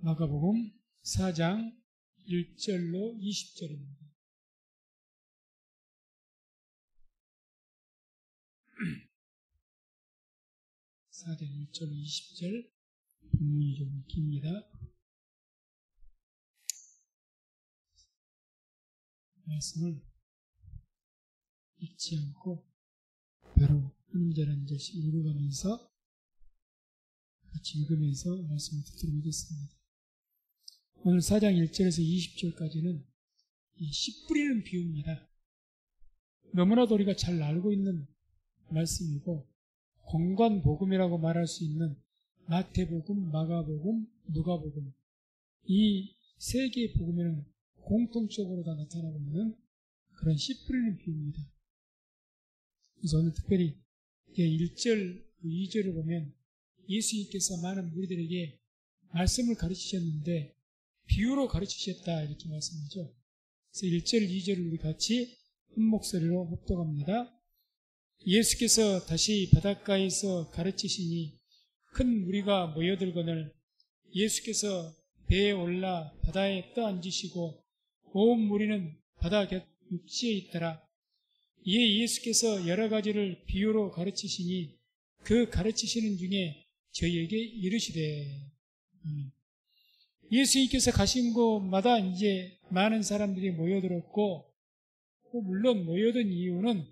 마가복음 4장 1절로 20절입니다. (4장 1절로 20절) 본문이 좀 깁니다. 말씀을 읽지 않고 바로 한 절 한 절씩 읽어가면서 같이 읽으면서 말씀을 듣도록 하겠습니다. 오늘 4장 1절에서 20절까지는 씨 뿌리는 비유입니다. 너무나도 우리가 잘 알고 있는 말씀이고 공관복음이라고 말할 수 있는 마태복음, 마가복음, 누가복음 이 세 개의 복음에는 공통적으로 다 나타나고 있는 그런 씨 뿌리는 비유입니다. 그래서 오늘 특별히 1절, 2절을 보면 예수님께서 많은 무리들에게 말씀을 가르치셨는데 비유로 가르치셨다 이렇게 말씀하죠. 그래서 1절, 2절을 우리 같이 한 목소리로 합독합니다. 예수께서 다시 바닷가에서 가르치시니 큰 무리가 모여들거늘 예수께서 배에 올라 바다에 떠앉으시고 온 무리는 바다 곁 육지에 있더라. 이에 예수께서 여러 가지를 비유로 가르치시니 그 가르치시는 중에 저희에게 이르시되 예수님께서 가신 곳마다 이제 많은 사람들이 모여들었고 물론 모여든 이유는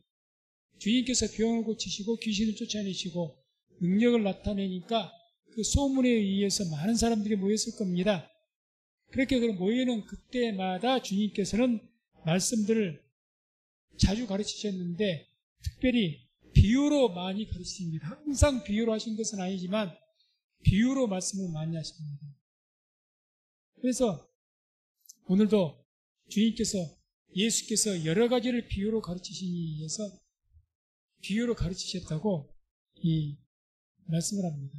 주님께서 병을 고치시고 귀신을 쫓아내시고 능력을 나타내니까 그 소문에 의해서 많은 사람들이 모였을 겁니다. 그렇게 모이는 그때마다 주님께서는 말씀들을 자주 가르치셨는데 특별히 비유로 많이 가르치십니다. 항상 비유로 하신 것은 아니지만 비유로 말씀을 많이 하십니다. 그래서 오늘도 예수께서 여러 가지를 비유로 가르치시기 위해서 비유로 가르치셨다고 이 말씀을 합니다.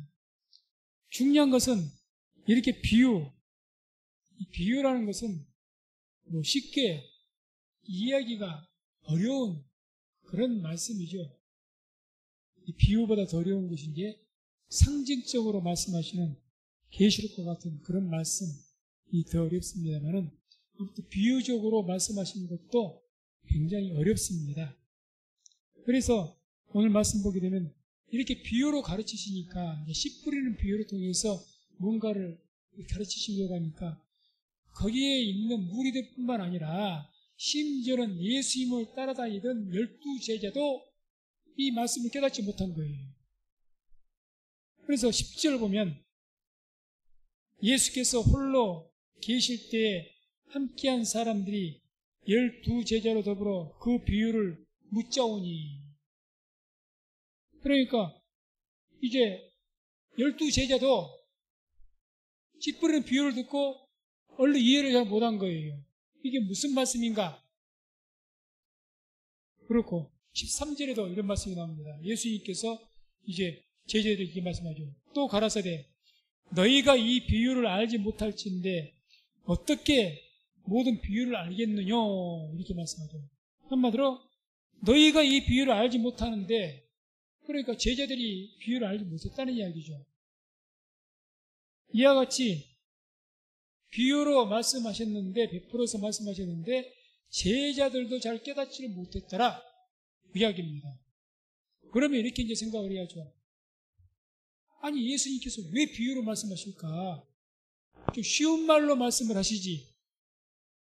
중요한 것은 이렇게 비유라는 것은 쉽게 이해하기가 어려운 그런 말씀이죠. 이 비유보다 더 어려운 것인 게 상징적으로 말씀하시는 계시록과 같은 그런 말씀이 더 어렵습니다만은 비유적으로 말씀하시는 것도 굉장히 어렵습니다. 그래서 오늘 말씀 보게 되면 이렇게 비유로 가르치시니까 씨 뿌리는 비유를 통해서 뭔가를 가르치시려고 하니까 거기에 있는 무리들뿐만 아니라 심지어는 예수님을 따라다니던 12제자도 이 말씀을 깨닫지 못한 거예요. 그래서 10절 보면 예수께서 홀로 계실 때에 함께한 사람들이 12제자로 더불어 그 비유를 묻자오니 그러니까 이제 12제자도 씨 뿌리는 비유를 듣고 얼른 이해를 잘 못한 거예요. 이게 무슨 말씀인가? 그렇고 13절에도 이런 말씀이 나옵니다. 예수님께서 이제 제자들에게 말씀하죠. 또 가라사대 너희가 이 비유를 알지 못할진데 어떻게 모든 비유를 알겠느냐 이렇게 말씀하죠. 한마디로 너희가 이 비유를 알지 못하는데 그러니까 제자들이 비유를 알지 못했다는 이야기죠. 이와 같이 비유로 말씀하셨는데 베풀어서 말씀하셨는데 제자들도 잘 깨닫지를 못했더라 이야기입니다. 그러면 이렇게 이제 생각을 해야죠. 아니 예수님께서 왜 비유로 말씀하실까? 좀 쉬운 말로 말씀을 하시지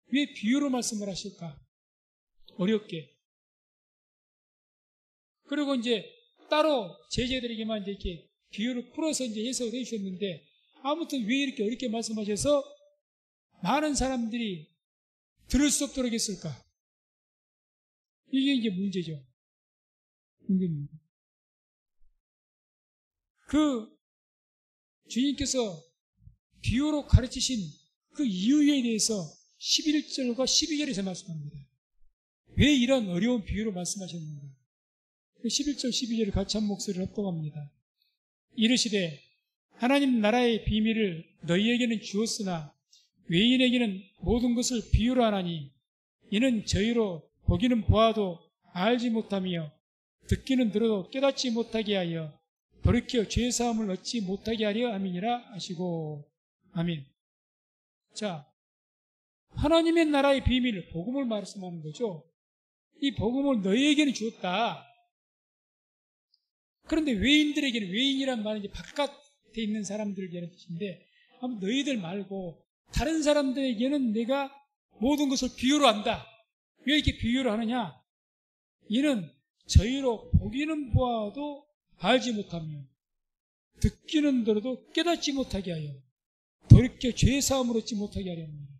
왜 비유로 말씀을 하실까? 어렵게. 그리고 이제 따로 제자들에게만 이제 이렇게 비유를 풀어서 이제 해석을 해주셨는데 아무튼 왜 이렇게 어렵게 말씀하셔서 많은 사람들이 들을 수 없도록 했을까? 이게 이제 문제죠. 문제입니다. 그 주님께서 비유로 가르치신 그 이유에 대해서 11절과 12절에서 말씀합니다. 왜 이런 어려운 비유로 말씀하셨는가? 11절, 12절을 같이 한 목소리로 합독합니다. 이르시되 하나님 나라의 비밀을 너희에게는 주었으나 외인에게는 모든 것을 비유로 하나니 이는 저희로 보기는 보아도 알지 못하며 듣기는 들어도 깨닫지 못하게 하여 돌이켜 죄사함을 얻지 못하게 하려 함이니라 하시고 아멘. 자, 하나님의 나라의 비밀, 복음을 말씀하는 거죠. 이 복음을 너희에게는 주었다. 그런데 외인들에게는, 외인이란 말은 이제 바깥에 있는 사람들에게는 뜻인데, 너희들 말고 다른 사람들에게는 내가 모든 것을 비유로 한다. 왜 이렇게 비유를 하느냐? 이는 저희로 보기는 보아도 알지 못하며 듣기는 들어도 깨닫지 못하게 하여 돌이켜 죄 사함을 얻지 못하게 하려 합니다.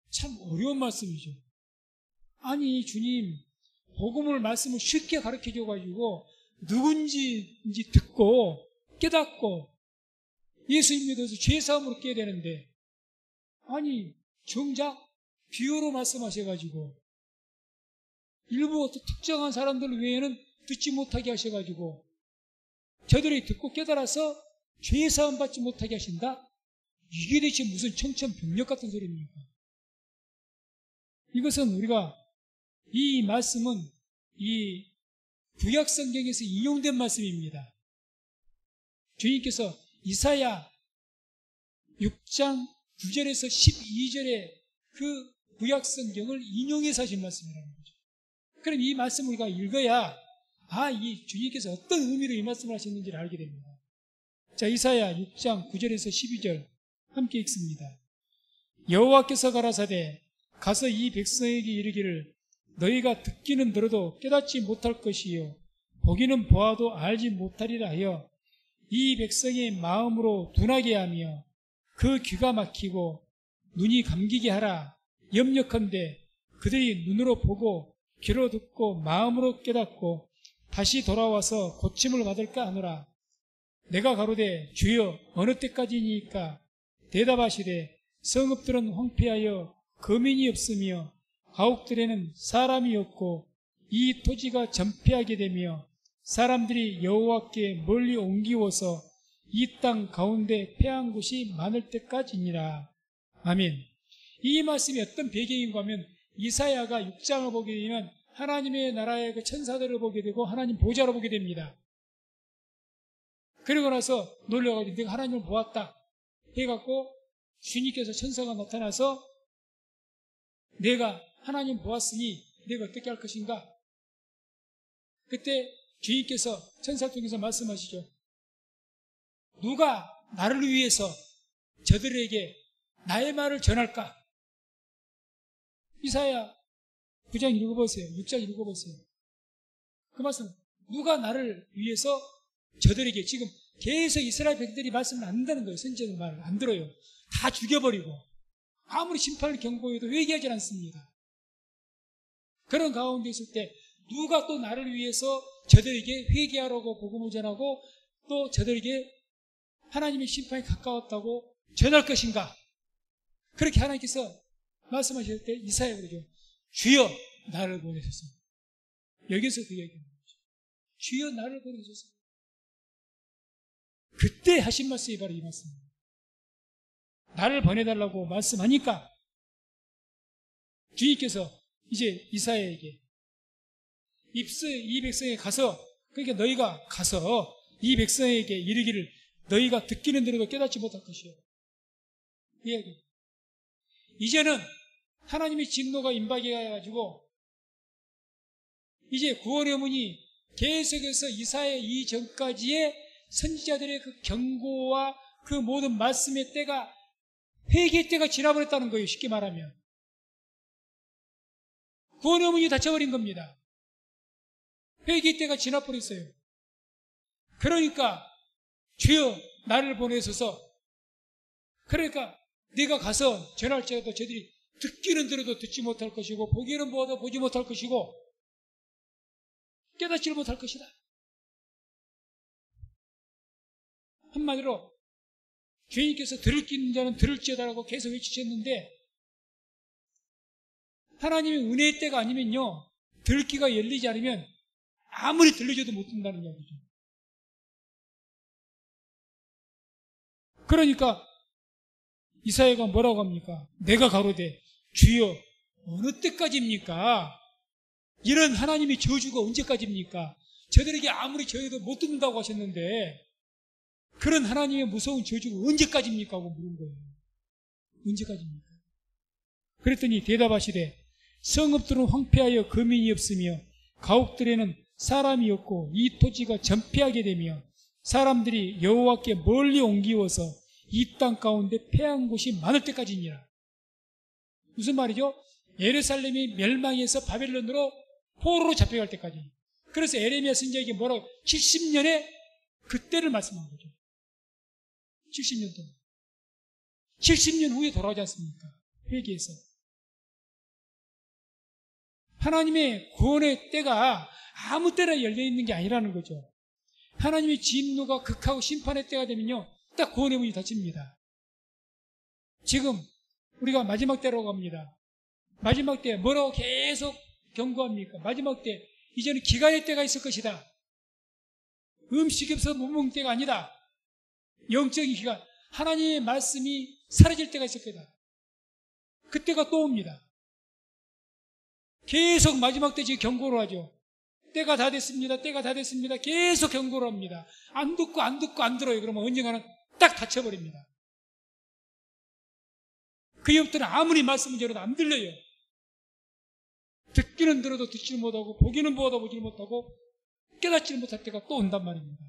참 어려운 말씀이죠. 아니 주님, 복음을 말씀을 쉽게 가르쳐 줘가지고 누군지 듣고 깨닫고 예수님 믿어서 죄 사함을 얻게 되는데, 아니 정작 비유로 말씀하셔가지고 일부 어떤 특정한 사람들 외에는 듣지 못하게 하셔가지고 저들이 듣고 깨달아서 죄 사함 받지 못하게 하신다? 이게 대체 무슨 청천벽력 같은 소리입니까? 이것은 우리가, 이 말씀은 이 구약 성경에서 인용된 말씀입니다. 주님께서 이사야 6장 9절에서 12절의 그 구약 성경을 인용해서 하신 말씀이라는 거죠. 그럼 이 말씀을 우리가 읽어야 이 주님께서 어떤 의미로 이 말씀을 하셨는지를 알게 됩니다. 자, 이사야 6장 9절에서 12절 함께 읽습니다. 여호와께서 가라사대 가서 이 백성에게 이르기를 너희가 듣기는 들어도 깨닫지 못할 것이요 보기는 보아도 알지 못하리라 하여 이 백성의 마음으로 둔하게 하며 그 귀가 막히고 눈이 감기게 하라. 염려컨대 그들이 눈으로 보고 귀로 듣고 마음으로 깨닫고 다시 돌아와서 고침을 받을까 하노라. 내가 가로되 주여 어느 때까지니까? 대답하시되 성읍들은 황폐하여 거민이 없으며 가옥들에는 사람이 없고 이 토지가 전폐하게 되며 사람들이 여호와께 멀리 옮기워서 이 땅 가운데 패한 곳이 많을 때까지니라. 아멘. 이 말씀이 어떤 배경인가 하면 이사야가 6장을 보게 되면 하나님의 나라의 그 천사들을 보게 되고 하나님 보좌를 보게 됩니다. 그러고 나서 놀려가지고 내가 하나님을 보았다 해갖고 주님께서 천사가 나타나서 내가 하나님 보았으니 내가 어떻게 할 것인가? 그때 주님께서 천사를 통해서 말씀하시죠. 누가 나를 위해서 저들에게 나의 말을 전할까? 이사야 9장 읽어보세요. 6장 읽어보세요. 그 말씀, 누가 나를 위해서 저들에게, 지금 계속 이스라엘 백성들이 말씀을 안 듣는 거예요. 선지자들 말을 안 들어요. 다 죽여버리고 아무리 심판을 경고해도 회개하지 않습니다. 그런 가운데 있을 때 누가 또 나를 위해서 저들에게 회개하라고 복음을 전하고 또 저들에게 하나님의 심판이 가까웠다고 전할 것인가? 그렇게 하나님께서 말씀하실 때 이사야 그러죠. 주여 나를 보내소서. 여기서 그 얘기입니다. 주여 나를 보내소서. 그때 하신 말씀이 바로 이 말씀입니다. 나를 보내달라고 말씀하니까 주님께서 이제 이사야에게 이 백성에 가서, 그러니까 너희가 가서 이 백성에게 이르기를 너희가 듣기는 들어도 깨닫지 못할 것이요. 이 얘기. 이제는 하나님의 진노가 임박해 가지고 이제 구원의 문이 계속해서 이사야 이전까지의 선지자들의 그 경고와 그 모든 말씀의 때가, 회개의 때가 지나버렸다는 거예요. 쉽게 말하면 구원의 문이 닫혀버린 겁니다. 회개의 때가 지나버렸어요. 그러니까 주여 나를 보내소서. 그러니까 네가 가서 전할지라도 저들이 듣기는 들어도 듣지 못할 것이고 보기는 보아도 보지 못할 것이고 깨닫지를 못할 것이다. 한마디로 주님께서 들을 기 있는 자는 들을지어다라고 계속 외치셨는데, 하나님의 은혜의 때가 아니면요, 들을 귀가 열리지 않으면 아무리 들려줘도 못 듣는다는 이야기죠. 그러니까 이사야가 뭐라고 합니까? 내가 가로되 주여 어느 때까지입니까? 이런 하나님의 저주가 언제까지입니까? 저들에게 아무리 저희도 못 듣는다고 하셨는데 그런 하나님의 무서운 저주가 언제까지입니까? 하고 물은 거예요. 언제까지입니까? 그랬더니 대답하시되 성읍들은 황폐하여 거민이 없으며 가옥들에는 사람이 없고 이 토지가 전폐하게 되며 사람들이 여호와께 멀리 옮기워서 이 땅 가운데 패한 곳이 많을 때까지니라. 무슨 말이죠? 예루살렘이 멸망해서 바벨론으로 포로로 잡혀갈 때까지. 그래서 에레미야 선지자에게 뭐라고 70년에 그때를 말씀한 거죠. 70년 동안. 70년 후에 돌아오지 않습니까? 회개해서. 하나님의 구원의 때가 아무 때나 열려있는 게 아니라는 거죠. 하나님의 진노가 극하고 심판의 때가 되면요, 딱 구원의 문이 닫힙니다. 지금 우리가 마지막 때라고 합니다. 마지막 때 뭐라고 계속 경고합니까? 마지막 때 이제는 기간의 때가 있을 것이다. 음식이 없어서 못 먹는 때가 아니다. 영적인 기간, 하나님의 말씀이 사라질 때가 있을 거다. 그때가 또 옵니다. 계속 마지막 때 지금 경고를 하죠. 때가 다 됐습니다. 때가 다 됐습니다. 계속 경고를 합니다. 안 듣고 안 들어요. 그러면 언젠가는 딱 닫혀버립니다. 그 이후부터는 아무리 말씀을 드려도 안 들려요. 듣기는 들어도 듣지를 못하고 보기는 보아도 보지를 못하고 깨닫지를 못할 때가 또 온단 말입니다.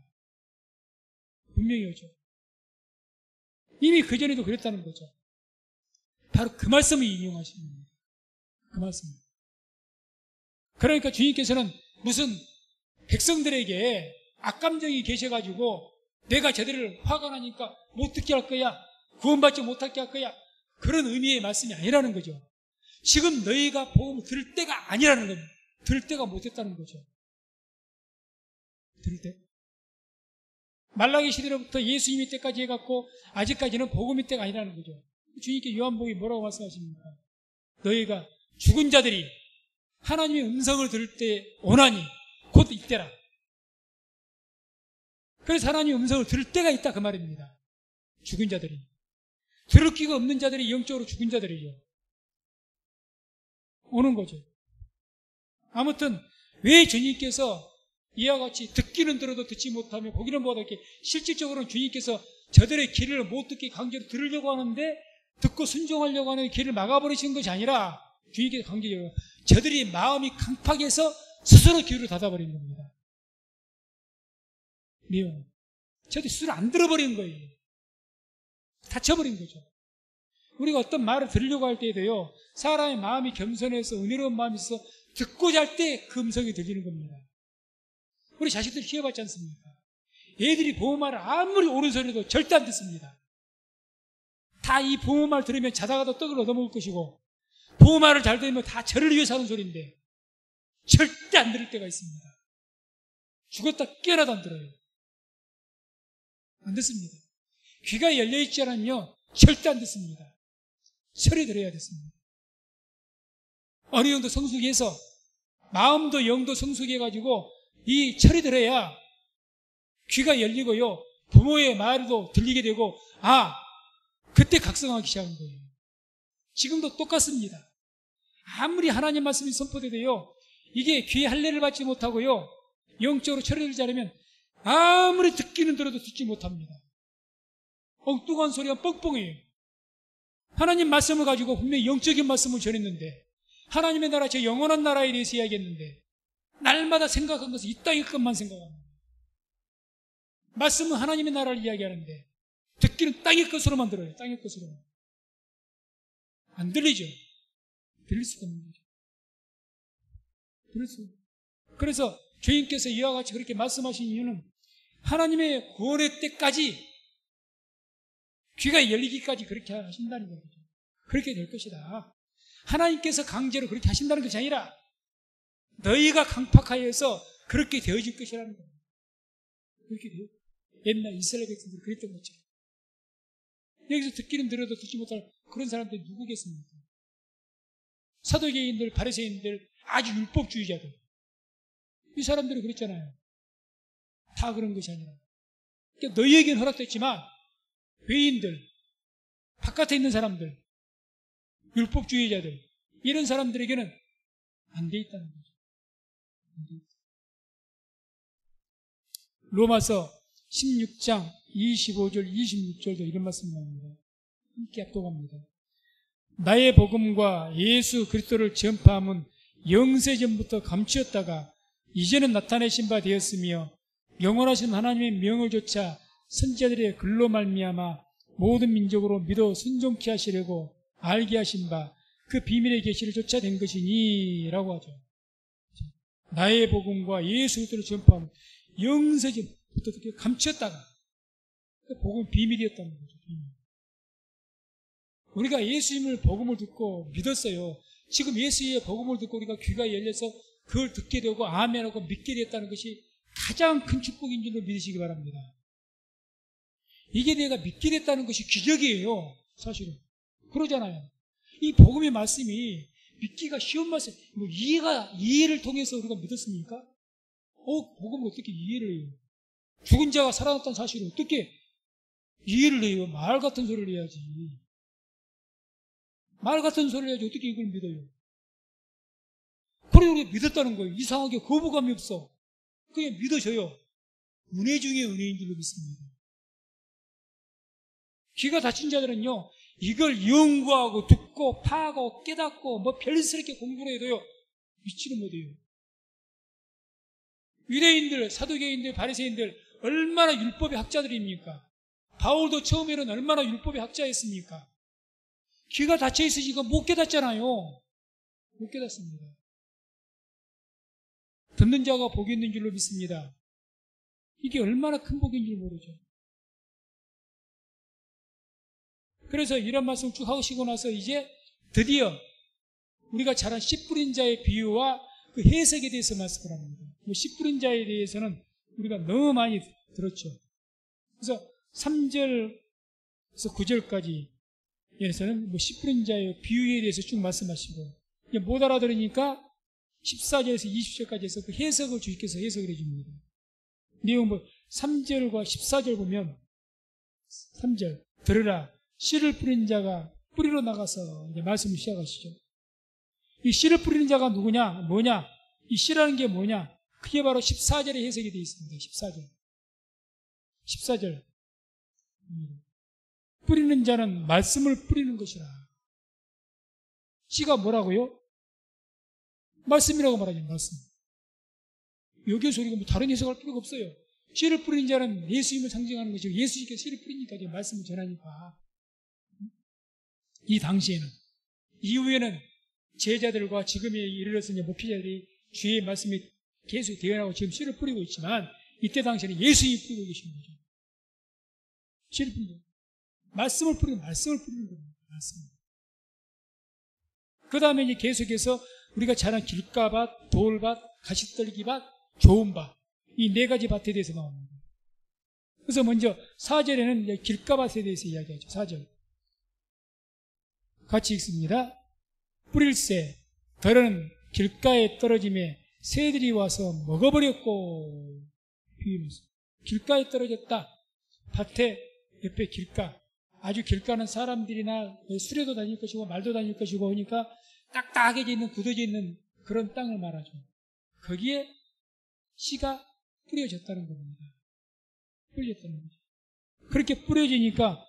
분명히 오죠. 이미 그전에도 그랬다는 거죠. 바로 그 말씀을 인용하시는 겁니다. 그 말씀. 그러니까 주님께서는 무슨 백성들에게 악감정이 계셔가지고 내가 저들을 화가 나니까 못 듣게 할 거야, 구원받지 못하게 할 거야, 그런 의미의 말씀이 아니라는 거죠. 지금 너희가 복음을 들을 때가 아니라는 겁니다. 들을 때가 못했다는 거죠. 들을 때. 말라기 시대로부터 예수님의 때까지 해갖고 아직까지는 복음의 때가 아니라는 거죠. 주님께 요한복음이 뭐라고 말씀하십니까? 너희가 죽은 자들이 하나님의 음성을 들을 때 오나니 곧 이때라. 그래서 하나님의 음성을 들을 때가 있다 그 말입니다. 죽은 자들이. 들을 기가 없는 자들이 영적으로 죽은 자들이죠. 오는 거죠. 아무튼 왜 주님께서 이와 같이 듣기는 들어도 듣지 못하며 보기는 보아도 이렇게 실질적으로는 주님께서 저들의 길을 못 듣게 강제로 들으려고 하는데 듣고 순종하려고 하는 길을 막아버리신 것이 아니라 주님께서 강제적으로 저들이 마음이 강팍해서 스스로 귀를 닫아버린 겁니다. 미워. 저들이 스스로 안 들어버린 거예요. 닫혀버린 거죠. 우리가 어떤 말을 들으려고 할 때에도요, 사람의 마음이 겸손해서 은혜로운 마음이 있어서 듣고자 할 때 그 음성이 들리는 겁니다. 우리 자식들 키워봤지 않습니까? 애들이 부모말을 아무리 옳은 소리도 절대 안 듣습니다. 다 이 부모말 들으면 자다가도 떡을 얻어먹을 것이고 부모말을 잘 들으면 다 저를 위해서 하는 소리인데 절대 안 들을 때가 있습니다. 죽었다 깨어나도 안 들어요. 안 듣습니다. 귀가 열려있지 않으면요 절대 안 듣습니다. 소리 들어야 됐습니다. 어느 정도 성숙해서 마음도 영도 성숙해가지고 이 철이 들어야 귀가 열리고요 부모의 말도 들리게 되고 그때 각성하기 시작한 거예요. 지금도 똑같습니다. 아무리 하나님 말씀이 선포돼도요 이게 귀에 할례를 받지 못하고요 영적으로 철이 들지 않으면 아무리 듣기는 들어도 듣지 못합니다. 엉뚱한 소리가 뻥뻥해요. 하나님 말씀을 가지고 분명히 영적인 말씀을 전했는데 하나님의 나라, 제 영원한 나라에 대해서 이야기했는데 날마다 생각한 것은 이 땅의 것만 생각합니다. 말씀은 하나님의 나라를 이야기하는데 듣기는 땅의 것으로만 들어요. 땅의 것으로만. 안 들리죠. 들릴 수가 없는 거죠. 들릴 수. 그래서 주님께서 이와 같이 그렇게 말씀하신 이유는 하나님의 구원의 때까지 귀가 열리기까지 그렇게 하신다는 거죠. 그렇게 될 것이다. 하나님께서 강제로 그렇게 하신다는 것이 아니라 너희가 강팍하여서 그렇게 되어질 것이라는 거예요. 그렇게 돼요. 옛날 이스라엘 백성들이 그랬던 것처럼. 여기서 듣기는 들어도 듣지 못할 그런 사람들이 누구겠습니까? 사도계인들, 바리새인들, 아주 율법주의자들. 이 사람들이 그랬잖아요. 다 그런 것이 아니라. 그러니까 너희에게는 허락됐지만 외인들, 바깥에 있는 사람들, 율법주의자들, 이런 사람들에게는 안 돼 있다는 거죠. 안 돼 있다. 로마서 16장 25절, 26절도 이런 말씀이 나옵니다. 함께 합독합니다. 나의 복음과 예수 그리스도를 전파함은 영세전부터 감추었다가 이제는 나타내신 바 되었으며 영원하신 하나님의 명을 조차 선지자들의 글로 말미암아 모든 민족으로 믿어 순종케 하시려고 알게 하신 바 그 비밀의 계시를 쫓아낸 것이니 라고 하죠. 나의 복음과 예수 그리스도를 전파함은 영세전부터 어떻게 감추었다가 복음은 비밀이었다는 거죠. 비밀. 우리가 예수님을 복음을 듣고 믿었어요. 지금 예수의 복음을 듣고 우리가 귀가 열려서 그걸 듣게 되고 아멘하고 믿게 됐다는 것이 가장 큰 축복인 줄로 믿으시기 바랍니다. 이게 내가 믿게 됐다는 것이 기적이에요. 사실은. 그러잖아요. 이 복음의 말씀이 믿기가 쉬운 말씀, 뭐 이해를 통해서 우리가 믿었습니까? 복음을 어떻게 이해를 해요? 죽은 자가 살아났다는 사실을 어떻게 이해를 해요? 말 같은 소리를 해야지. 말 같은 소리를 해야지 어떻게 이걸 믿어요? 그래 우리가 믿었다는 거예요. 이상하게 거부감이 없어. 그냥 믿어져요. 은혜 중에 은혜인 줄로 믿습니다. 귀가 닫힌 자들은요, 이걸 연구하고 듣고 파하고 깨닫고 뭐 별스럽게 공부를 해도요, 믿지는 못해요. 유대인들, 사두개인들, 바리새인들 얼마나 율법의 학자들입니까? 바울도 처음에는 얼마나 율법의 학자였습니까? 귀가 닫혀 있으니까 못 깨닫잖아요. 못 깨닫습니다. 듣는 자가 복이 있는 줄로 믿습니다. 이게 얼마나 큰 복인 줄 모르죠. 그래서 이런 말씀을 쭉 하시고 나서 이제 드디어 우리가 잘 아는 씨 뿌린 자의 비유와 그 해석에 대해서 말씀을 합니다. 씨 뿌린 자에 대해서는 우리가 너무 많이 들었죠. 그래서 3절에서 9절까지 에서는 씨 뿌린 자의 비유에 대해서 쭉 말씀하시고, 못 알아들으니까 14절에서 20절까지 해서 그 해석을 주님께서 해석을 해줍니다. 내용 3절과 14절 보면 3절 들으라 씨를 뿌린 자가 뿌리로 나가서 이제 말씀을 시작하시죠. 이 씨를 뿌리는 자가 누구냐? 뭐냐? 이 씨라는 게 뭐냐? 그게 바로 14절에 해석이 되어 있습니다. 14절 뿌리는 자는 말씀을 뿌리는 것이라. 씨가 뭐라고요? 말씀이라고 말하죠. 말씀. 여기에서 우리가 뭐 다른 해석할 필요가 없어요. 씨를 뿌리는 자는 예수님을 상징하는 것이고 예수님께서 씨를 뿌리니까 이제 말씀을 전하니까. 이 당시에는, 이후에는 제자들과 지금에 이르러서 이제 목회자들이 주의 말씀이 계속 대언하고 지금 씨를 뿌리고 있지만 이때 당시에는 예수님이 뿌리고 계신 거죠. 씨를 뿌리는 거죠. 말씀을 뿌리는 겁니다. 말씀. 그 다음에 이제 계속해서 우리가 잘 아는 길가밭, 돌밭, 가시떨기밭, 좋은 밭, 이 네 가지 밭에 대해서 나옵니다. 그래서 먼저 4절에는 이제 길가밭에 대해서 이야기하죠. 4절. 같이 읽습니다. 뿌릴새 덜은 길가에 떨어짐에 새들이 와서 먹어버렸고, 비유면서 길가에 떨어졌다. 밭에 옆에 길가, 아주 길가는 사람들이나 수레도 다닐 것이고 말도 다닐 것이고 하니까 딱딱해져 있는, 굳어져 있는 그런 땅을 말하죠. 거기에 씨가 뿌려졌다는 겁니다. 뿌려졌다는 거죠. 그렇게 뿌려지니까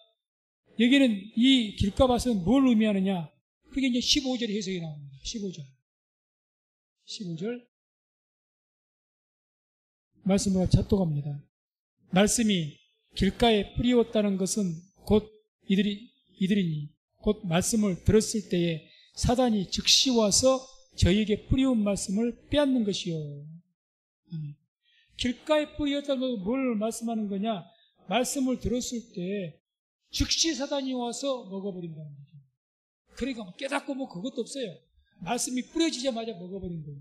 여기는 이 길가밭은 뭘 의미하느냐? 그게 이제 15절의 해석이 나옵니다. 15절. 말씀을 찾도갑니다. 말씀이 길가에 뿌리웠다는 것은 곧 이들이니 곧 말씀을 들었을 때에 사단이 즉시 와서 저희에게 뿌리운 말씀을 빼앗는 것이요. 길가에 뿌리웠다는 것은 뭘 말씀하는 거냐? 말씀을 들었을 때 즉시 사단이 와서 먹어버린다는 거죠. 그러니까 깨닫고 뭐 그것도 없어요. 말씀이 뿌려지자마자 먹어버린 거예요.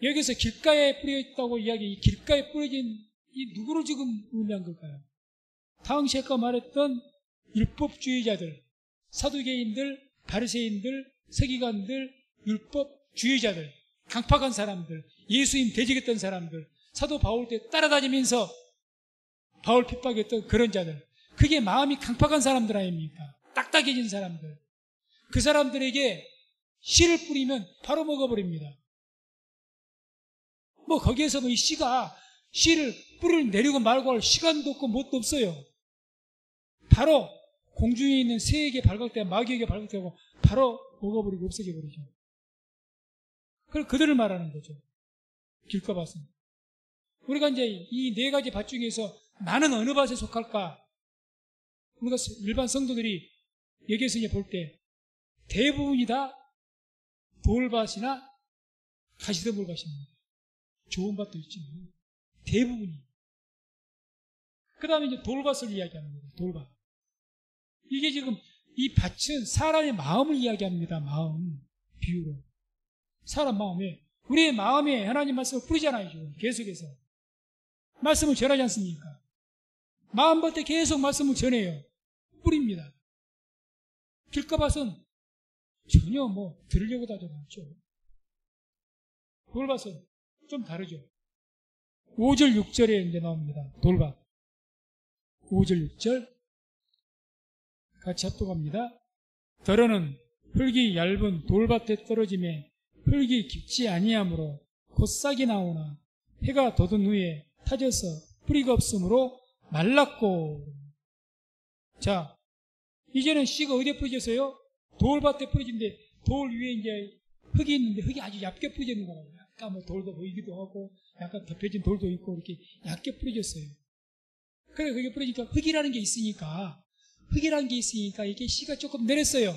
여기서 길가에 뿌려있다고 이 길가에 뿌려진 이 누구를 지금 의미한 걸까요? 당시 아까 말했던 율법주의자들, 사두개인들, 바리새인들, 서기관들, 율법주의자들, 강팍한 사람들, 예수님 대적했던 사람들, 사도 바울 때 따라다니면서 바울 핍박했던 그런 자들, 그게 마음이 강팍한 사람들 아닙니까? 딱딱해진 사람들. 그 사람들에게 씨를 뿌리면 바로 먹어버립니다. 뭐 거기에서 뭐 이 씨가 씨를 뿌리를 내리고 말고 할 시간도 없고 뭣도 없어요. 바로 공중에 있는 새에게 발각되고 마귀에게 발각되고 바로 먹어버리고 없애져버리죠. 그걸 그들을 말하는 거죠. 길가밭은. 우리가 이제 이 네 가지 밭 중에서 나는 어느 밭에 속할까? 우리가 일반 성도들이 여기에서 이제 볼 때 대부분이 다 돌밭이나 가시덤불밭입니다. 좋은 밭도 있지만 대부분이. 그 다음에 이제 돌밭을 이야기하는 거예요. 돌밭. 이게 지금 이 밭은 사람의 마음을 이야기합니다. 마음. 비유로. 사람 마음에. 우리의 마음에 하나님 말씀을 뿌리잖아요. 지금 계속해서. 말씀을 전하지 않습니까? 마음밭에 계속 말씀을 전해요. 뿌립니다. 길가밭은 전혀 들으려고 하지 않죠. 돌밭은 좀 다르죠. 5절, 6절에 이제 나옵니다. 돌밭. 5절, 6절. 같이 합독합니다. 더러는 흙이 얇은 돌밭에 떨어짐에 흙이 깊지 아니하므로 곧 싹이 나오나 해가 돋은 후에 타져서 뿌리가 없으므로 말랐고. 자, 이제는 씨가 어디에 뿌려졌어요? 돌밭에 뿌려진데 돌 위에 이제 흙이 있는데 흙이 아주 얇게 뿌려지는 거예요. 약간 돌도 보이기도 하고 약간 덮여진 돌도 있고 이렇게 얇게 뿌려졌어요. 그래 그게 뿌려지니까 흙이라는 게 있으니까 이게 씨가 조금 내렸어요.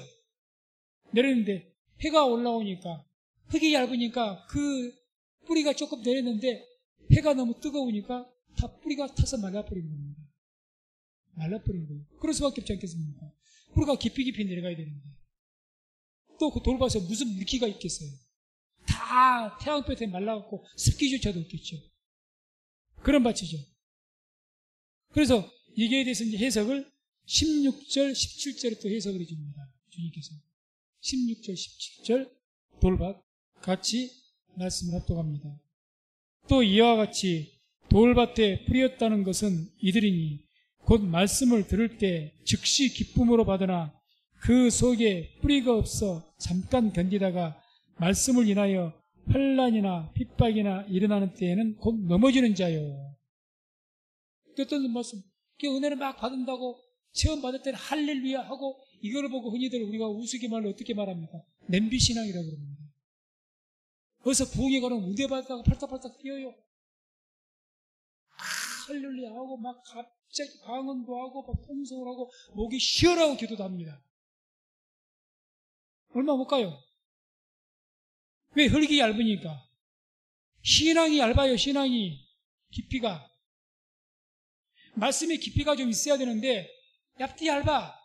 내렸는데 해가 올라오니까 흙이 얇으니까 그 뿌리가 조금 내렸는데 해가 너무 뜨거우니까 다 뿌리가 타서 말라버린 겁니다. 말라버린 거예요. 그럴 수밖에 없지 않겠습니까? 뿌리가 깊이 내려가야 되는데 또 그 돌밭에 무슨 물기가 있겠어요? 다 태양볕에 말라갖고 습기조차도 없겠죠. 그런 밭이죠. 그래서 이게 대해서 이제 해석을 16절, 17절에 또 해석을 해줍니다. 주님께서 16절, 17절 돌밭 같이 말씀을 합독합니다. 또 이와 같이 돌밭에 뿌렸다는 것은 이들이니 곧 말씀을 들을 때 즉시 기쁨으로 받으나 그 속에 뿌리가 없어 잠깐 견디다가 말씀을 인하여 환난이나 핍박이나 일어나는 때에는 곧 넘어지는 자요. 어떤 말씀, 은혜를 막 받는다고 체험 받을 때는 할렐루야 하고 이걸 보고 흔히들 우리가 우스갯말로 어떻게 말합니까? 냄비신앙이라고 그럽니다. 어디서 부흥에 가면 우대 받다가 팔딱팔딱 뛰어요. 할렐루야 하고 막 갑자기 방언도 하고 막 통성을 하고 목이 쉬어라고 기도도 합니다. 얼마 못 가요. 왜? 흙이 얇으니까. 신앙이 얇아요. 신앙이 깊이가. 말씀의 깊이가 좀 있어야 되는데 얇디 얇아.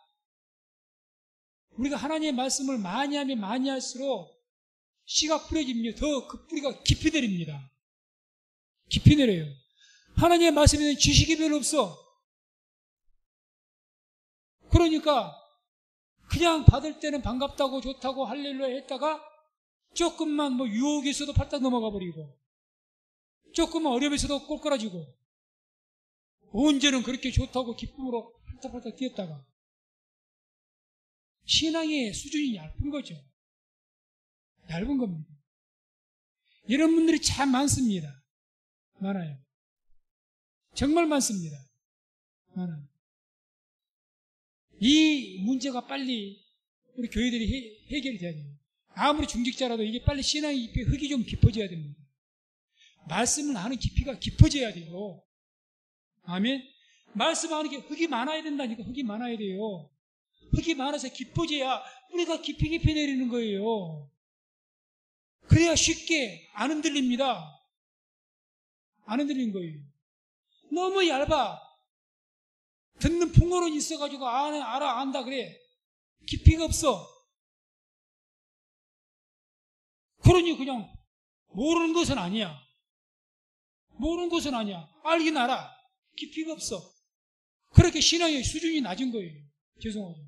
우리가 하나님의 말씀을 많이 하면 많이 할수록 씨가 뿌려지면 더 그 뿌리가 깊이 내립니다. 깊이 내려요. 하나님의 말씀에는 지식이 별로 없어. 그러니까 그냥 받을 때는 반갑다고 좋다고 할렐루야 했다가 조금만 유혹이 있어도 팔딱 넘어가 버리고 조금만 어려움이 있어도 꼴꼴아지고 언제는 그렇게 좋다고 기쁨으로 팔딱팔딱 뛰었다가 신앙의 수준이 얇은 거죠. 얇은 겁니다. 이런 분들이 참 많습니다. 많아요. 정말 많습니다. 많아요. 이 문제가 빨리 우리 교회들이 해결이 돼야 돼요. 아무리 중직자라도 이게 빨리 신앙의 깊이, 흙이 좀 깊어져야 됩니다. 말씀을 아는 깊이가 깊어져야 돼요. 아멘. 말씀하는 게 흙이 많아야 된다니까. 흙이 많아야 돼요. 흙이 많아서 깊어져야 뿌리가 깊이 내리는 거예요. 그래야 쉽게 안 흔들립니다. 안 흔들리는 거예요. 너무 얇아. 듣는 풍어론이 있어가지고 안다 그래. 깊이가 없어. 그러니 그냥 모르는 것은 아니야. 모르는 것은 아니야. 알긴 알아. 깊이가 없어. 그렇게 신앙의 수준이 낮은 거예요. 죄송하죠.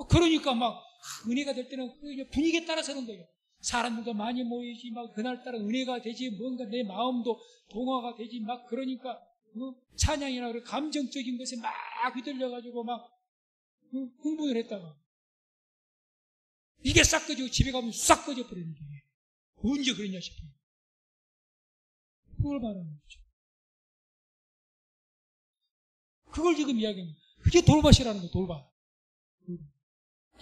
그러니까 막 은혜가 될 때는 분위기에 따라서 하는 거예요. 사람들도 많이 모이지 막 그날따라 은혜가 되지 뭔가 내 마음도 동화가 되지 막 그러니까 찬양이나 그런 감정적인 것에 막 휘둘려가지고 막 흥분을 했다가 이게 싹 꺼지고 집에 가면 싹 꺼져버리는 게 언제 그랬냐 싶어요. 그걸 말하는 거죠. 그걸 지금 이야기합니다. 그게 돌밭이라는 거예요. 돌밭.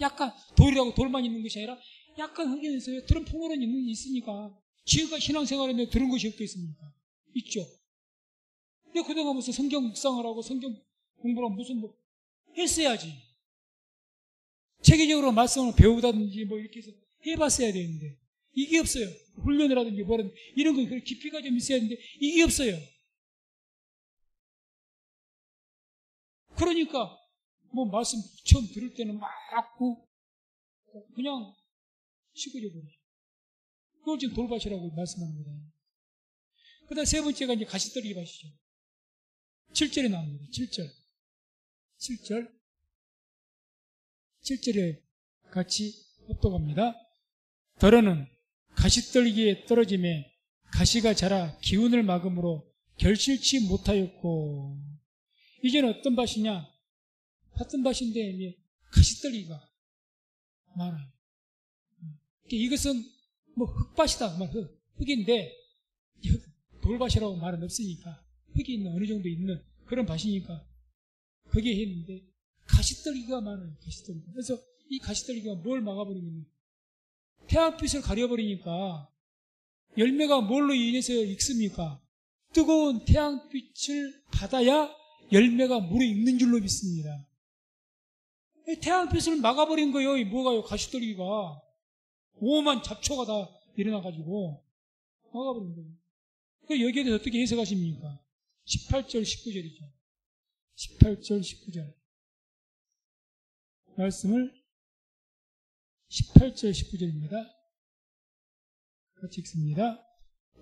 약간 돌이라고 돌만 있는 것이 아니라 약간 흙이 있어요. 들은 풍물은 있으니까. 지금까지 신앙생활했는데 들은 것이 없겠습니까? 있죠. 근데 그동안 무슨 성경 묵상을 하고 성경 공부를 하고 무슨 뭐 했어야지. 체계적으로 말씀을 배우다든지 뭐 이렇게 해서 해봤어야 되는데 이게 없어요. 훈련을 하든지 뭐든 이런 거 깊이가 좀 있어야 되는데 이게 없어요. 그러니까 뭐 말씀 처음 들을 때는 막 그냥 시끄러져 버리죠. 그걸 지금 돌밭이라고 말씀하는 거예요. 그 다음 세 번째가 이제 가시떨기 밭이죠. 7절에 나옵니다. 7절에 같이 합독합니다. 더러는 가시떨기에 떨어짐에 가시가 자라 기운을 막음으로 결실치 못하였고. 이제는 어떤 밭이냐? 같은 밭인데 이제 가시떨기가 많아요. 이것은 뭐 흙밭이다. 흙인데 돌밭이라고 말은 없으니까 흙이 있는 어느 정도 있는 그런 밭이니까 거기에 했는데 가시떨기가 많아요. 가시떨기. 그래서 이 가시떨기가 뭘 막아버리면 태양빛을 가려버리니까 열매가 뭘로 인해서 익습니까? 뜨거운 태양빛을 받아야 열매가 물에 익는 줄로 믿습니다. 태양빛을 막아버린 거예요. 뭐가요? 가시떨기가. 오만 잡초가 다 일어나가지고 막아버린 거예요. 여기에 대해서 어떻게 해석하십니까? 18절, 19절이죠. 18절, 19절. 말씀을 18절, 19절입니다. 같이 읽습니다.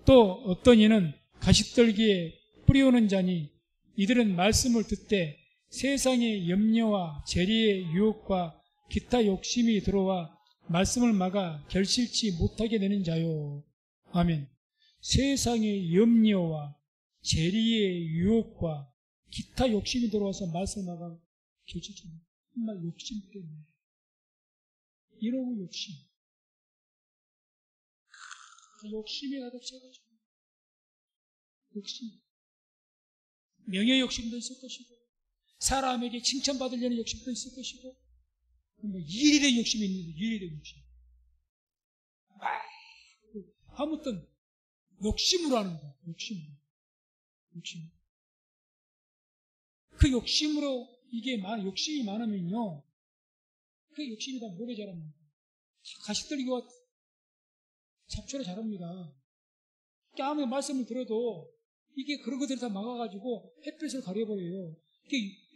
또 어떤 이는 가시떨기에 뿌리오는 자니 이들은 말씀을 듣되 세상의 염려와 재리의 유혹과 기타 욕심이 들어와 말씀을 막아 결실치 못하게 되는 자요. 아멘. 세상의 염려와 재리의 유혹과 기타 욕심이 들어와서 말씀을 막아 결실치 못하게. 정말 욕심 때문에. 이놈의 욕심. 욕심이 가득 차가지고. 욕심. 명예 욕심도 있을 것이고, 사람에게 칭찬받으려는 욕심도 있을 것이고, 뭐 일에 대한 욕심이 있는데, 일에 대한 욕심. 아무튼, 욕심으로 하는 거야, 욕심으로. 욕심. 그 욕심으로, 욕심이 많으면요, 그 욕심이 다 뭐게 자랍니까? 가시떨기와 잡초로 자랍니다. 아무리 말씀을 들어도 이게 그런 것들을 다 막아가지고 햇빛을 가려버려요.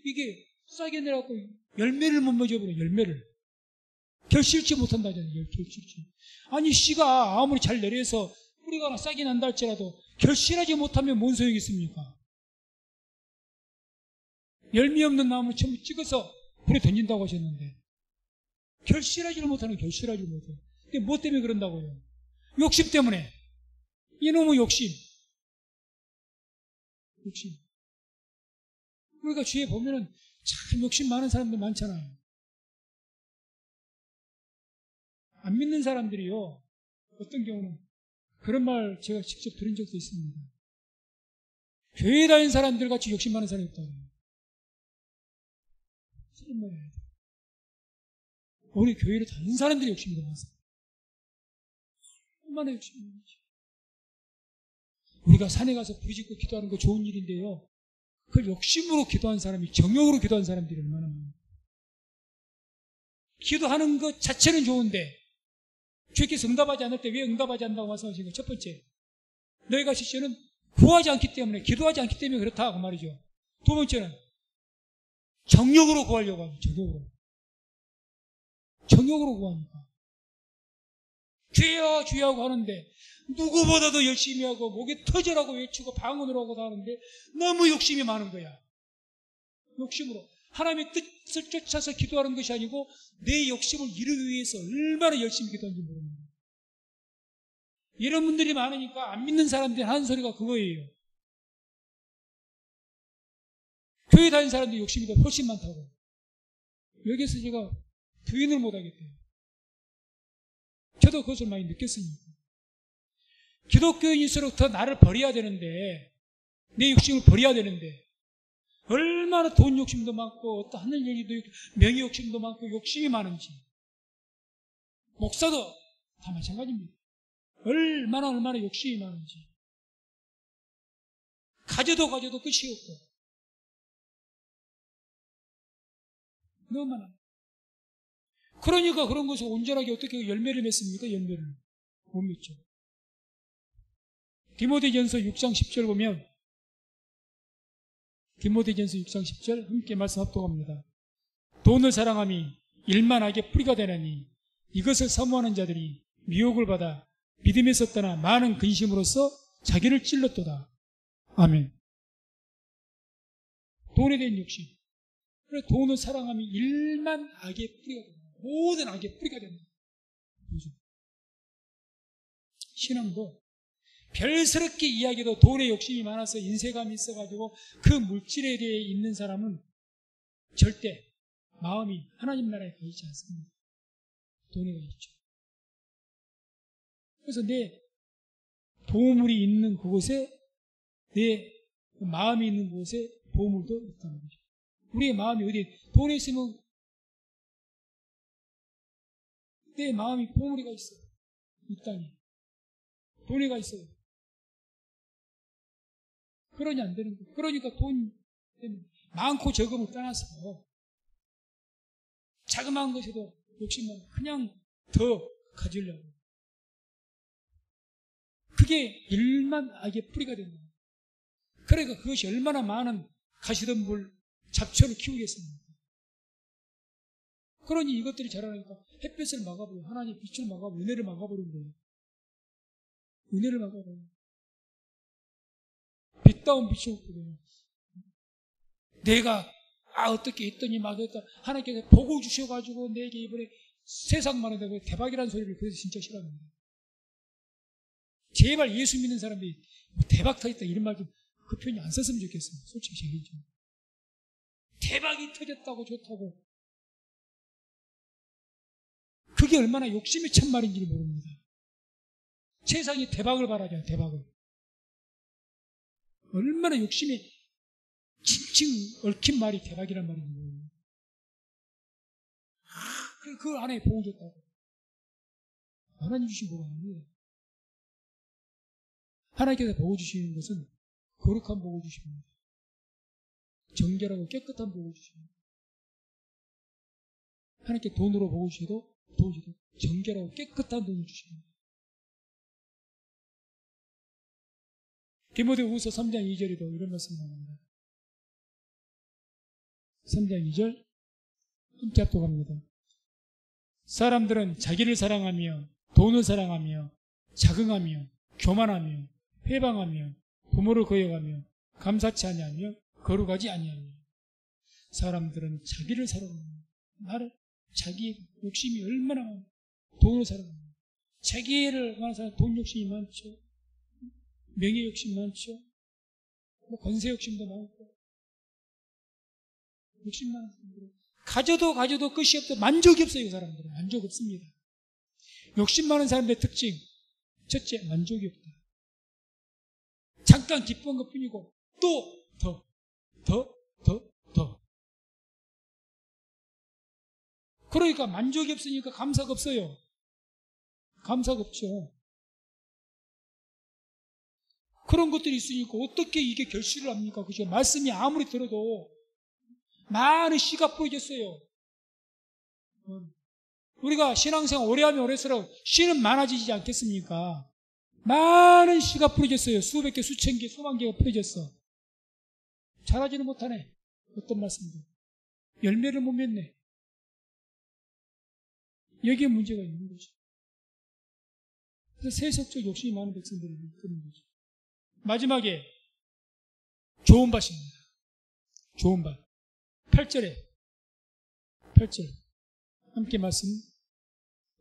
이게 싹이 내려갖고 열매를 못 맺어버려요. 열매를. 결실치 못한다잖아요. 결실치. 아니 씨가 아무리 잘 내려서 뿌리가 하나 싹이 난다 할지라도 결실하지 못하면 뭔 소용이 있습니까? 열매 없는 나무를 전부 찍어서 불에 던진다고 하셨는데 결실하지를 못하는 결실하지 못해요. 근데 뭐 때문에 그런다고요? 욕심 때문에. 이놈의 욕심. 욕심. 그러니까 주위에 보면은 참 욕심 많은 사람들 많잖아요. 안 믿는 사람들이요. 어떤 경우는 그런 말 제가 직접 들은 적도 있습니다. 교회 다니는 사람들 같이 욕심 많은 사람이 있다고 해요. 틀린 말이에요. 우리 교회를 다니는 사람들이 욕심이 더 많습니다. 얼마나 욕심이 많지. 우리가 산에 가서 부르짖고 기도하는 거 좋은 일인데요. 그걸 욕심으로 기도한 사람이, 정욕으로 기도한 사람들이 얼마나 많아요. 기도하는 것 자체는 좋은데 주께서 응답하지 않을 때 왜 응답하지 않는다고 말씀하신 거? 첫 번째, 너희가 실제는 구하지 않기 때문에, 기도하지 않기 때문에 그렇다 그 말이죠. 두 번째는 정욕으로 구하려고 하죠. 정욕으로 구하니까. 주여 주여 하고 하는데 누구보다도 열심히 하고 목에 터져라고 외치고 방언으로 하고 다 하는데 너무 욕심이 많은 거야. 욕심으로. 하나님의 뜻을 쫓아서 기도하는 것이 아니고 내 욕심을 이루기 위해서 얼마나 열심히 기도하는지 모릅니다. 이런 분들이 많으니까 안 믿는 사람들이 하는 소리가 그거예요. 교회 다니는 사람들이 욕심이 더 훨씬 많다고. 여기서 제가 부인을 못하겠대요. 저도 그것을 많이 느꼈으니까. 기독교인일수록 더 나를 버려야 되는데, 내 욕심을 버려야 되는데, 얼마나 돈 욕심도 많고 어떤 하늘 얘기도 명예 욕심도 많고 욕심이 많은지. 목사도 다 마찬가지입니다. 얼마나 욕심이 많은지. 가져도 끝이 없고. 너무 많아. 그러니까 그런 것을 온전하게 어떻게 열매를 맺습니까? 열매를 못 맺죠. 디모데전서 6장 10절 보면 디모데전서 6장 10절 함께 말씀 합독합니다. 돈을 사랑함이 일만 악의 뿌리가 되나니 이것을 사모하는 자들이 미혹을 받아 믿음에서 떠나 많은 근심으로써 자기를 찔렀도다. 아멘. 돈에 대한 욕심. 그래 돈을 사랑함이 일만 악의 뿌리가 된다. 모든 악의 뿌리가 된다. 신앙도 별스럽게 이야기도 돈에 욕심이 많아서 인색감이 있어가지고 그 물질에 대해 있는 사람은 절대 마음이 하나님 나라에 가 있지 않습니다. 돈에 가 있죠. 그래서 내 보물이 있는 그곳에 내 마음이 있는 곳에 보물도 있다는 거죠. 우리의 마음이 어디 돈에 있으면 내 마음이 보물이가 있어요. 이 땅에 돈이 가 있어요. 그러니 안 되는 거예요. 그러니까 돈 때문에 많고 적음을 떠나서 자그마한 것에도 욕심만 그냥 더 가지려고. 그게 일만 악의 뿌리가 된다. 그러니까 그것이 얼마나 많은 가시덤불 잡초를 키우겠습니까? 그러니 이것들이 자라니까 햇볕을 막아버려. 하나님의 빛을 막아버려. 은혜를 막아버리는 거예요. 은혜를 막아버려. 빛다운 빛이 없거든요. 내가 어떻게 했더니 막 하나님께서 복을 주셔가지고 내게 이번에 세상 많은데 대박이라는 소리를 그래서 진짜 싫어합니다. 제발 예수 믿는 사람들이 대박 터졌다 이런 말 좀 그 표현이 안 썼으면 좋겠어요. 솔직히 제일 좀. 대박이 터졌다고 좋다고. 그게 얼마나 욕심이 찬 말인지 모릅니다. 세상이 대박을 바라잖아요. 대박을. 얼마나 욕심이 칭칭 얽힌 말이 대박이란 말인지 모릅니다. 그 안에 복을 줬다고. 하나님 주신 복은 아니에요. 하나님께서 복을 주시는 것은 거룩한 복을 주십니다. 정결하고 깨끗한 복을 주십니다. 하나님께 돈으로 복을 주셔도 정결하고 깨끗한 돈을 주십니다. 디모데후서 3장 2절에도 이런 말씀이 나옵니다. 3장 2절 함께 합독합니다. 사람들은 자기를 사랑하며 돈을 사랑하며 자긍하며 교만하며 회방하며 부모를 거역하며 감사치 아니하며 거룩하지 아니하며. 사람들은 자기를 사랑하며 나를 자기 욕심이 얼마나 많아. 돈을 사랑하며 자기를 사랑하는 돈 욕심이 많죠. 명예 욕심 많죠. 권세 욕심도 많고 욕심 많은 사람들은 가져도 끝이 없어. 만족이 없어요. 그 사람들은 만족 없습니다. 욕심 많은 사람들의 특징 첫째, 만족이 없다. 잠깐 기쁜 것 뿐이고 또 더. 그러니까 만족이 없으니까 감사가 없어요. 감사가 없죠. 그런 것들이 있으니까 어떻게 이게 결실을 합니까? 그죠? 말씀이 아무리 들어도 많은 씨가 뿌려졌어요. 우리가 신앙생활 오래 하면 오래할수록 씨는 많아지지 않겠습니까? 많은 씨가 뿌려졌어요. 수백 개, 수천 개, 수만 개가 뿌려졌어. 자라지는 못하네. 어떤 말씀인데. 열매를 못 맺네. 여기에 문제가 있는 거죠. 그래서 세속적 욕심이 많은 백성들이 그런 거죠. 마지막에 좋은 밭입니다. 좋은 밭. 8절 함께 말씀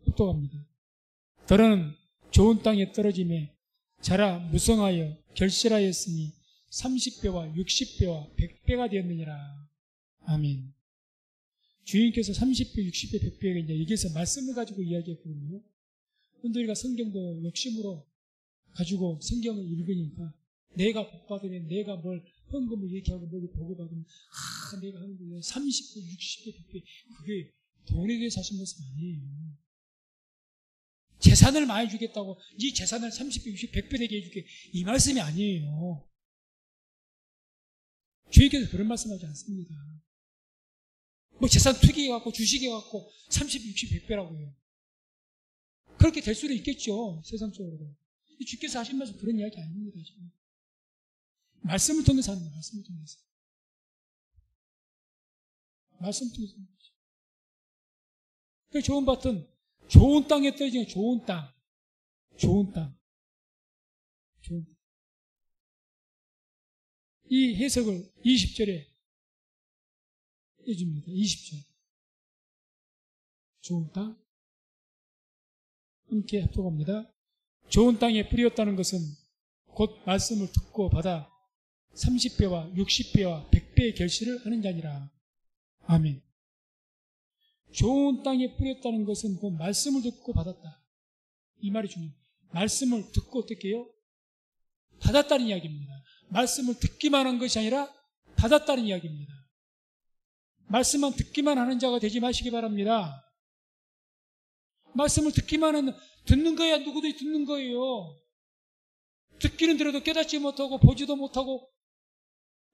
합독합니다. 더러는 좋은 땅에 떨어짐에 자라 무성하여 결실하였으니 30배와 60배와 100배가 되었느니라. 아멘. 주인께서 30배, 60배, 100배가 이제 여기서 말씀을 가지고 이야기했거든요. 그런데 우리가 성경도 욕심으로 가지고 성경을 읽으니까 내가 복 받으면 내가 뭘 헌금을 이렇게 하고 뭐를 보고받으면 내가 하는 게 30배, 60배, 100배 그게 돈에 대해서 하신 말씀 아니에요. 재산을 많이 주겠다고 네 재산을 30배, 60배, 100배 되게 해줄게 이 말씀이 아니에요. 주님께서 그런 말씀하지 않습니다. 뭐 재산 투기해갖고 주식해갖고 30, 60, 100배라고 해요. 그렇게 될 수는 있겠죠. 세상적으로. 주께서 하신 말씀 그런 이야기 아닙니다. 지금. 말씀을 통해서 하는 거예요. 말씀을 통해서. 말씀을 통해서 하는 거죠. 그 좋은 밭은 좋은 땅에 떨어지는 좋은 땅. 좋은 땅. 좋은 땅. 이 해석을 20절에 해줍니다. 20절. 좋은 땅. 함께 합독합니다. 좋은 땅에 뿌렸다는 것은 곧 말씀을 듣고 받아 30배와 60배와 100배의 결실을 하는 자니라. 아멘. 좋은 땅에 뿌렸다는 것은 곧 말씀을 듣고 받았다. 이 말이 중요해요. 말씀을 듣고 어떻게 해요? 받았다는 이야기입니다. 말씀을 듣기만 한 것이 아니라 받았다는 이야기입니다. 말씀만 듣기만 하는 자가 되지 마시기 바랍니다. 말씀을 듣는 거야 누구든지 듣는 거예요. 듣기는 들어도 깨닫지 못하고 보지도 못하고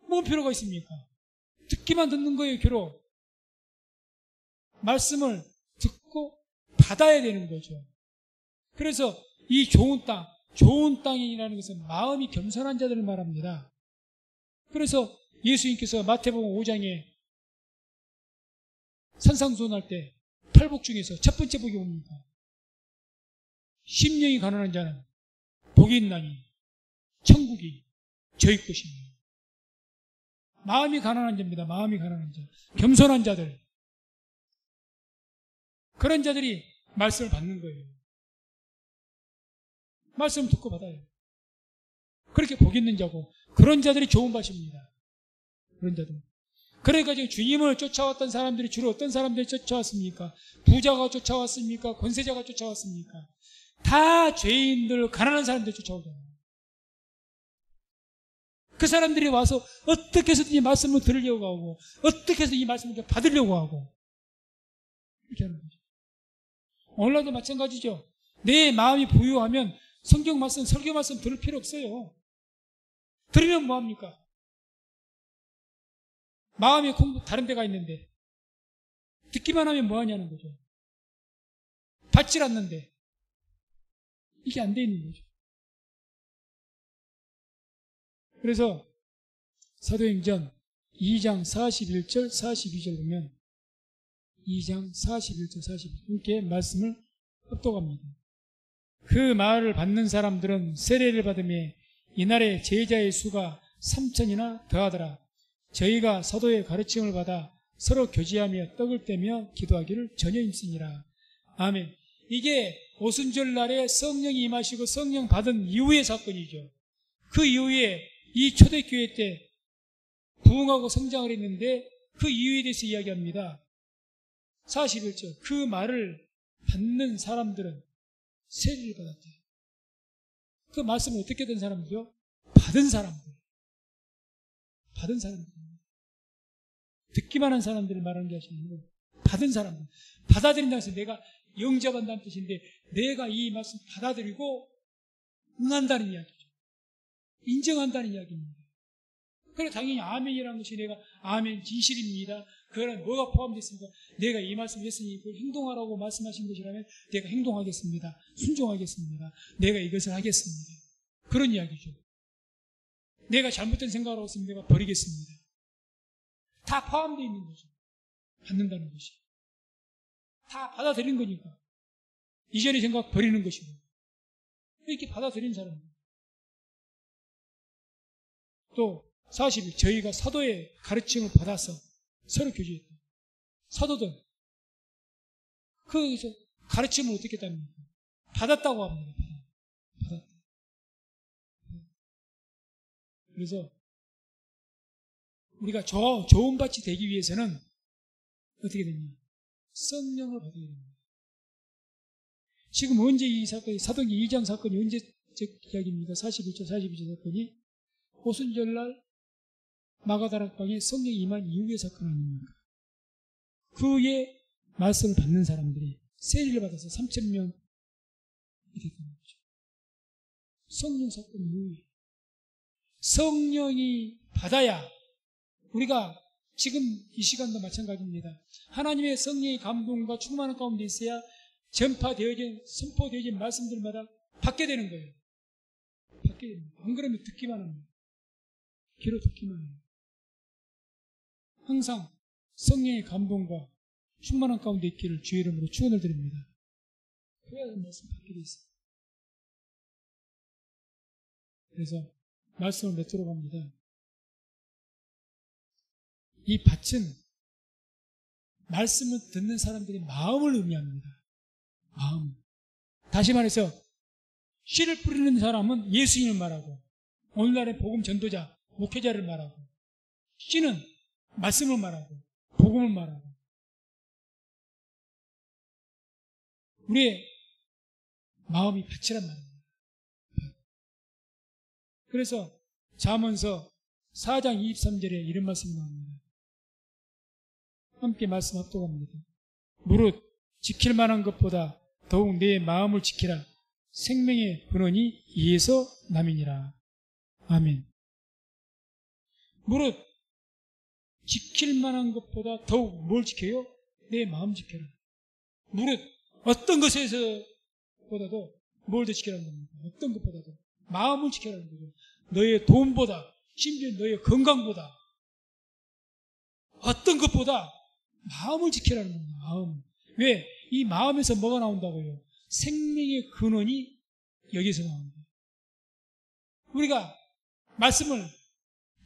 뭔 필요가 있습니까? 듣기만 듣는 거예요. 결국 말씀을 듣고 받아야 되는 거죠. 그래서 이 좋은 땅이라는 것은 마음이 겸손한 자들을 말합니다. 그래서 예수님께서 마태복음 5장에 산상수훈할 때 팔복 중에서 첫 번째 복이 뭡니까? 심령이 가난한 자는 복이 있나니 천국이 저희 것입니다. 마음이 가난한 자입니다. 마음이 가난한 자. 겸손한 자들. 그런 자들이 말씀을 받는 거예요. 말씀을 듣고 받아요. 그렇게 복 있는 자고 그런 자들이 좋은 밭입니다. 그런 자들. 그러니까 지금 주님을 쫓아왔던 사람들이 주로 어떤 사람들이 쫓아왔습니까? 부자가 쫓아왔습니까? 권세자가 쫓아왔습니까? 다 죄인들, 가난한 사람들이 쫓아오잖아요. 그 사람들이 와서 어떻게 해서든 이 말씀을 들으려고 하고 어떻게 해서 이 말씀을 받으려고 하고 이렇게 하는 거죠. 오늘날도 마찬가지죠. 내 마음이 부유하면 성경 말씀, 설교 말씀 들을 필요 없어요. 들으면 뭐합니까? 마음이 다른 데가 있는데 듣기만 하면 뭐하냐는 거죠. 받질 않는데 이게 안 돼 있는 거죠. 그래서 사도행전 2장 41절 42절 보면 2장 41절 42절 함께 말씀을 합독합니다. 그 말을 받는 사람들은 세례를 받으며 이날에 제자의 수가 3,000이나 더하더라. 저희가 사도의 가르침을 받아 서로 교제하며 떡을 떼며 기도하기를 전혀 힘쓰니라. 아멘. 이게 오순절날에 성령이 임하시고 성령 받은 이후의 사건이죠. 그 이후에 이 초대교회 때 부흥하고 성장을 했는데 그 이유에 대해서 이야기합니다. 41절. 그 말을 받는 사람들은 세례를 받았다. 그 말씀은 어떻게 된 사람들이요? 받은 사람들. 받은 사람들. 듣기만 한 사람들을 말하는 게 아니고 받은 사람들. 받아들인다고 해서 내가 영접한다는 뜻인데 내가 이 말씀 받아들이고 응한다는 이야기죠. 인정한다는 이야기입니다. 그래 당연히 아멘이라는 것이 내가 아멘 진실입니다. 그거는 뭐가 포함되어 있습니까? 내가 이 말씀을 했으니 그걸 행동하라고 말씀하신 것이라면 내가 행동하겠습니다. 순종하겠습니다. 내가 이것을 하겠습니다. 그런 이야기죠. 내가 잘못된 생각을 하고 있으면 내가 버리겠습니다. 다 포함되어 있는 거죠. 받는다는 것이. 다 받아들인 거니까. 이전의 생각 버리는 것이고. 이렇게 받아들인 사람들. 또 40일 저희가 사도의 가르침을 받아서 서로 교제했다. 사도들 그 가르침을 어떻게 했답니까? 받았다고 합니다. 받았다. 그래서 우리가 좋은 밭이 되기 위해서는 어떻게 됩니까? 성령을 받아야 됩니다. 지금 언제 이 사건이 사도행전 2장 사건이 언제적 이야기입니까? 41절 42절 사건이 오순절날 마가다락방에 성령이 임한 이후의 사건 아닙니까? 그의 말씀을 받는 사람들이 세례를 받아서 3,000명이 됐다는 거죠. 성령 사건 이후에 성령이 받아야 우리가 지금 이 시간도 마찬가지입니다. 하나님의 성령의 감동과 충만한 가운데 있어야 전파되어진, 선포되어진 말씀들마다 받게 되는 거예요. 받게 됩니다. 안 그러면 듣기만 합니다. 귀로 듣기만 해요. 항상 성령의 감동과 충만한 가운데 있기를 주의 이름으로 축원을 드립니다. 그래야 말씀 받게 돼 있어요. 그래서 말씀을 맺도록 합니다. 이 밭은 말씀을 듣는 사람들의 마음을 의미합니다. 마음. 다시 말해서 씨를 뿌리는 사람은 예수님을 말하고 오늘날의 복음 전도자, 목회자를 말하고 씨는 말씀을 말하고 복음을 말하고 우리의 마음이 밭이란 말입니다. 그래서 잠언서 4장 23절에 이런 말씀이 나옵니다. 함께 말씀 합독합니다. 무릇 지킬 만한 것보다 더욱 내 마음을 지키라. 생명의 근원이 이에서 남이니라. 아멘. 무릇 지킬 만한 것보다 더욱 뭘 지켜요? 내 마음 지켜라. 무릇 어떤 것에서보다도 뭘 더 지키라는 겁니다. 어떤 것보다도 마음을 지켜라는 거죠. 너의 돈보다, 심지어 너의 건강보다, 어떤 것보다 마음을 지키라는 겁니다. 마음. 왜? 이 마음에서 뭐가 나온다고요? 생명의 근원이 여기서 나옵니다. 우리가 말씀을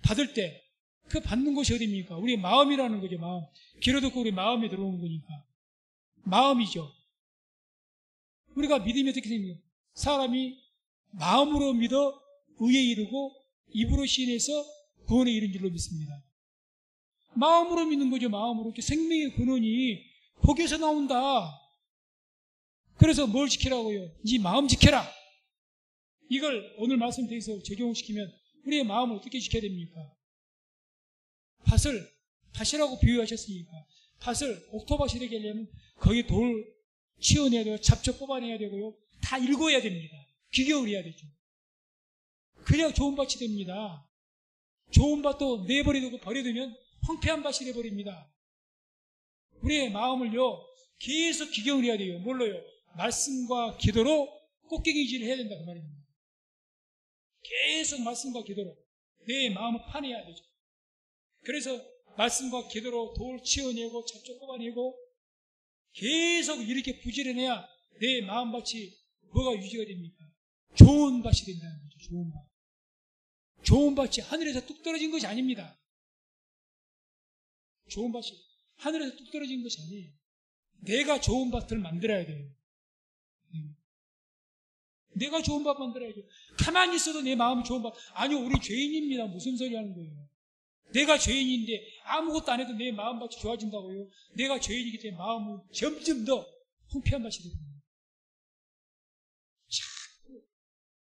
받을 때 그 받는 곳이 어디입니까? 우리의 마음이라는 거죠. 마음. 귀로 듣고 우리 마음에 들어오는 거니까. 마음이죠. 우리가 믿음이 어떻게 생겨요? 사람이 마음으로 믿어 의에 이르고 입으로 시인해서 구원에 이른 줄로 믿습니다. 마음으로 믿는 거죠. 마음으로. 생명의 근원이 거기에서 나온다. 그래서 뭘 지키라고요? 네 마음 지켜라. 이걸 오늘 말씀드려서 적용시키면 우리의 마음을 어떻게 지켜야 됩니까? 밭이라고 비유하셨으니까 밭을 옥토밭이 되게 하려면 거기 돌 치워내야 되고 잡초 뽑아내야 되고요. 다 일궈야 됩니다. 귀경을 해야 되죠. 그래야 좋은 밭이 됩니다. 좋은 밭도 내버려두고 버려두면 황폐한 밭이 되어버립니다. 우리의 마음을요 계속 귀경을 해야 돼요. 뭘로요? 말씀과 기도로 꽃갱이질을 해야 된다 그 말입니다. 계속 말씀과 기도로 내 마음을 파내야 되죠. 그래서 말씀과 기도로 돌 치워내고 잡초 뽑아내고 계속 이렇게 부지런해야 내 마음밭이 뭐가 유지가 됩니까? 좋은 밭이 된다는 거죠. 좋은 밭. 좋은 밭이 하늘에서 뚝 떨어진 것이 아닙니다. 좋은 밭이 하늘에서 뚝 떨어진 것이 아니에요. 내가 좋은 밭을 만들어야 돼요. 내가 좋은 밭 만들어야죠. 가만히 있어도 내 마음이 좋은 밭. 아니요, 우리 죄인입니다. 무슨 소리 하는 거예요? 내가 죄인인데 아무것도 안 해도 내 마음밭이 좋아진다고요? 내가 죄인이기 때문에 마음은 점점 더 황폐한 밭이 됩니다. 자꾸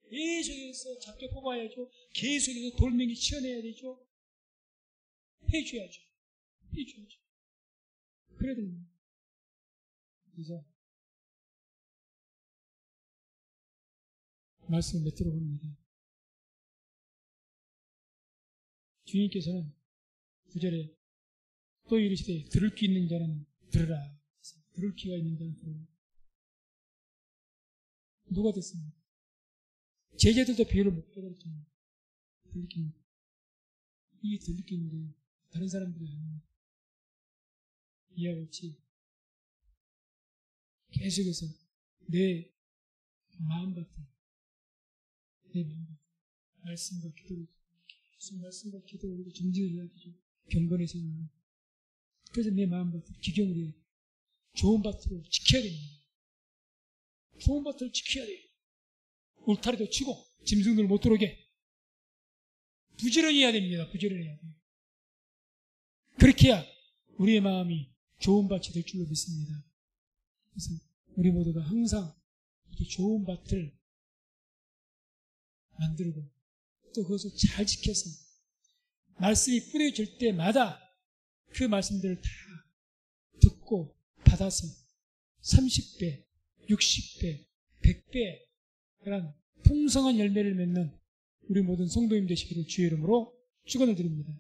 계속해서 잡초 뽑아야죠. 계속해서 돌멩이 치워내야 되죠. 해줘야죠. 그래야 됩니다. 그래서 말씀을 맺도록 합니다. 주님께서는 9절에 또 이르시되 들을 귀 있는 자는 들으라. 들을 귀가 있는 자는 들으라. 누가 됐습니까? 제자들도 비유를 못 깨달았잖아요. 들을 귀 있는. 이게 들을 귀 있는데 다른 사람들이 아닙니다. 이와 같이 계속해서 내 마음밭을 말씀과 기도를 계속 말씀과 기도를 정직을 해야 되죠. 경건해서 그래서 내 마음밭을 기경을 해야 돼요. 좋은 밭으로 지켜야 됩니다. 좋은 밭을 지켜야 돼요. 울타리도 치고 짐승들 못 들어오게 부지런히 해야 됩니다. 부지런히 해야 돼요. 그렇게 해야 우리의 마음이 좋은 밭이 될 줄로 믿습니다. 그래서 우리 모두가 항상 이렇게 좋은 밭을 만들고 또 그것을 잘 지켜서 말씀이 뿌려질 때마다 그 말씀들을 다 듣고 받아서 30배, 60배, 100배 그런 풍성한 열매를 맺는 우리 모든 성도님 되시기를 주의 이름으로 축원을 드립니다.